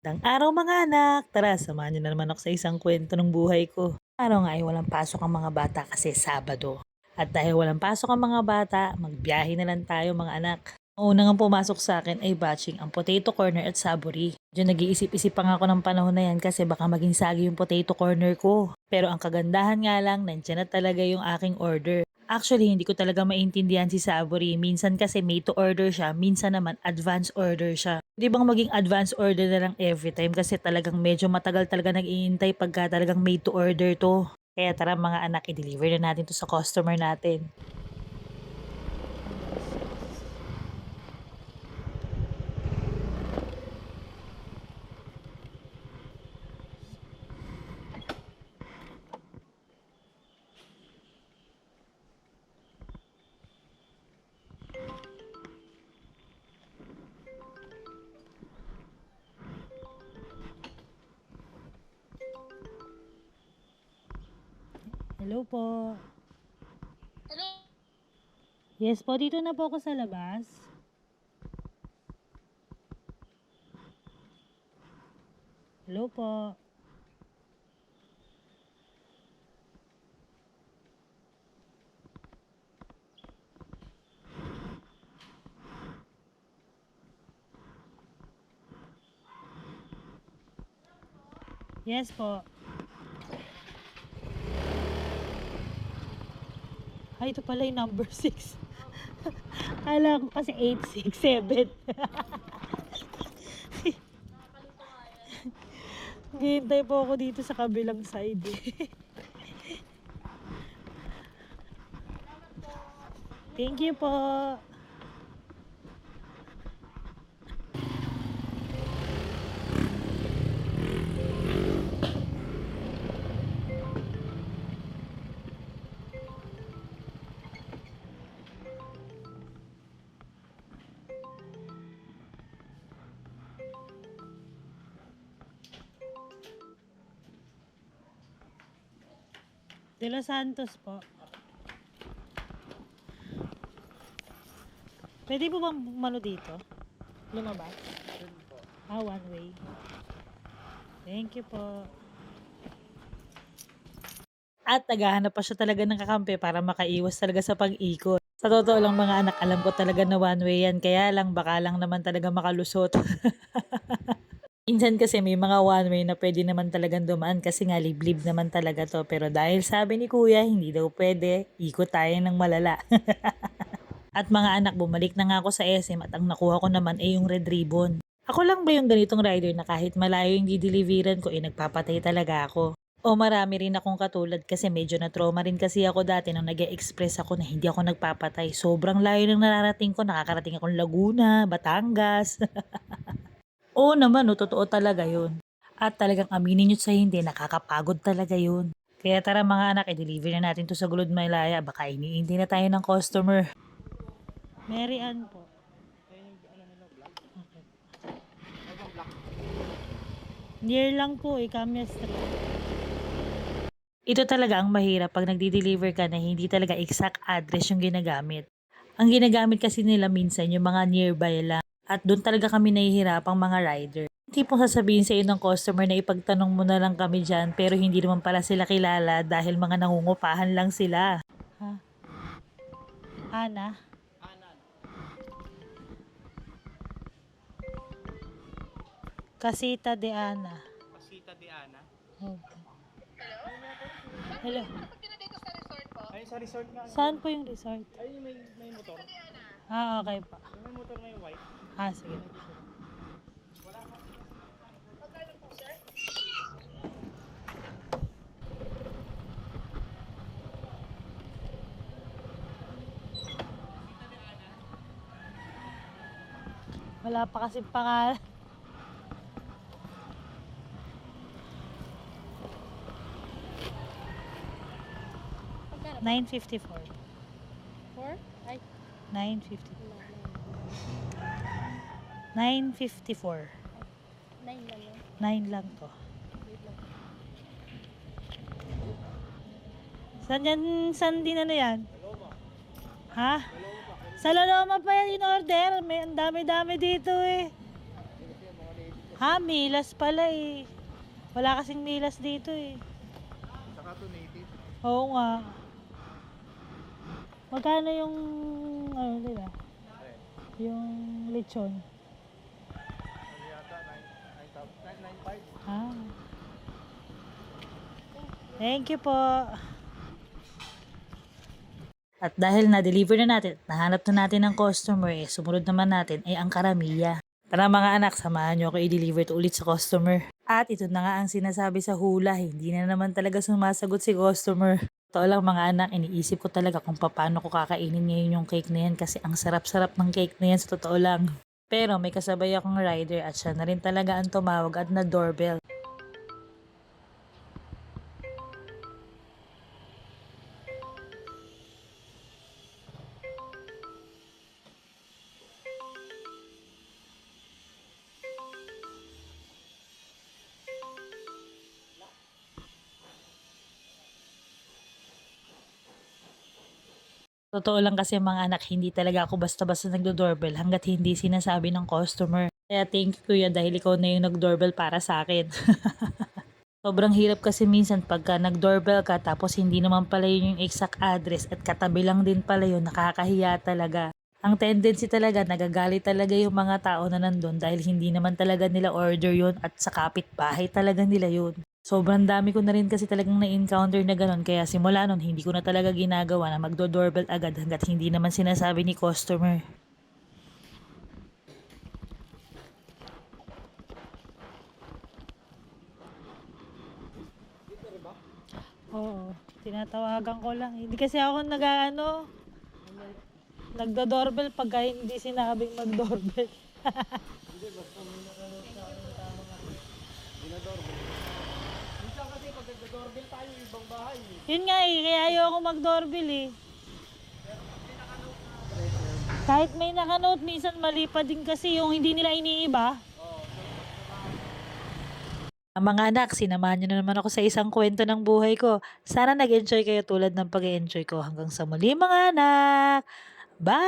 Magandang araw mga anak! Tara, samahan niyo na naman ako sa isang kwento ng buhay ko. Araw nga ay walang pasok ang mga bata kasi Sabado. At dahil walang pasok ang mga bata, magbiyahe na lang tayo mga anak. Ang unang pumasok sa akin ay batching ang potato corner at saburi. Diyan nag-iisip-isip pa nga ako ng panahon na yan kasi baka maging sagi yung potato corner ko. Pero ang kagandahan nga lang, nandiyan na talaga yung aking order. Actually, hindi ko talaga maintindihan si Savory. Minsan kasi made to order siya, minsan naman advance order siya. Di bang maging advance order na lang every time kasi talagang medyo matagal talaga nag-iintay pagka talagang made to order to. Kaya tara mga anak, i-deliver na natin to sa customer natin. Hello po. Hello? Yes po, dito na po ako sa labas. Hello po. Yes po. Ay, ito pala yung number 6. Kala ko kasi 867. Hihintay po ako dito sa kabilang side. Thank you po. De Los Santos po. Pwede po bang bumalo dito? Lumabas? One way. Thank you po. At naghahanap pa siya talaga ng kakampi para makaiwas talaga sa pag-ikot. Sa totoo lang mga anak, alam ko talaga na one way yan. Kaya lang, baka lang naman talaga makalusot. Minsan kasi may mga one way na pwede naman talagang dumaan kasi nga liblib naman talaga to. Pero dahil sabi ni kuya, hindi daw pwede, ikot tayo ng malala. At mga anak, bumalik na nga ako sa SM at ang nakuha ko naman ay yung red ribbon. Ako lang ba yung ganitong rider na kahit malayo yung dideliveran ko, nagpapatay talaga ako? O marami rin akong katulad kasi medyo na-trauma rin kasi ako dati nung nag-e-express ako na hindi ako nagpapatay. Sobrang layo ng nararating ko, nakakarating akong Laguna, Batangas. Oo naman, no, totoo talaga yun. At talagang aminin nyo sa hindi, nakakapagod talaga yun. Kaya tara mga anak, i-deliver na natin to sa Gulod Maylaya. Baka iniintay na tayo ng customer. Mary Ann po. Okay. Near lang po, Camia Street. Ito talaga ang mahirap pag nagdi-deliver ka na hindi talaga exact address yung ginagamit. Ang ginagamit kasi nila minsan yung mga nearby lang. At doon talaga kami nahihirapang mga rider. Hindi pong sasabihin sa iyo ng customer na ipagtanong mo na lang kami dyan pero hindi naman pala sila kilala dahil mga nangungupahan lang sila. Ha? Ana? Casita de Ana. Pasita de Ana. Okay. Hello? Hello. Punta dito sa resort po? Ayun sa resort nga. Saan po yung resort? Ayun yung may motor. Okay pa. Yung may motor na yung white. Sige. Magkano po, sir? Wala pa kasi pangalan. Magkano? 954. 4? Ay, 954. 954. 9 lang yun. 9 lang to. Wait lang. Saan din ano yan? Ha? Sa Loloma pa yan in order. May ang dami-dami dito eh. Ha, Milas pala eh. Wala kasing Milas dito eh. Saka to native. Oo nga. Magkano yung ano nila? Yung lechon? Ano yata? 9,500. Ah. Thank you po. At dahil na-deliver na natin, nahanap na natin ng customer, sumunod naman natin ay ang karamiya. Tara mga anak, samahan nyo ako i-deliver to ulit sa customer. At ito na nga ang sinasabi sa hula, hindi na naman talaga sumasagot si customer. Totoo lang mga anak, iniisip ko talaga kung paano ko kakainin ngayon yung cake na yan kasi ang sarap-sarap ng cake na yan sa totoo lang. Pero may kasabay akong rider at siya na rin talaga ang tumawag at na doorbell. Totoo lang kasi mga anak, hindi talaga ako basta-basta nagdo-doorbell hanggat hindi sinasabi ng customer. Kaya thank you kuya dahil ikaw na yung nag-doorbell para sa akin. Sobrang hirap kasi minsan pagka nag-doorbell ka tapos hindi naman pala yun yung exact address at katabi lang din pala yun, nakakahiya talaga. Ang tendency talaga, nagagalit talaga yung mga tao na nandun dahil hindi naman talaga nila order yun at sa kapitbahay talaga nila yun. Sobrang dami ko na rin kasi talagang na-encounter na ganun kaya simula nun hindi ko na talaga ginagawa na magdo-doorbell agad hanggat hindi naman sinasabi ni customer. Oo, tinatawagan ko lang. Hindi kasi ako nagdo-doorbell pagka hindi sinabing mag-doorbell. Minsan kasi pag nagda-doorbell tayo, ibang bahay. Yun nga eh, kaya ayoko mag-doorbell eh. Kahit may nakanote, minsan mali pa din kasi yung hindi nila iniiba. Mga anak, sinamahan nyo na naman ako sa isang kwento ng buhay ko. Sana nag-enjoy kayo tulad ng pag-enjoy ko. Hanggang sa muli mga anak! Bye!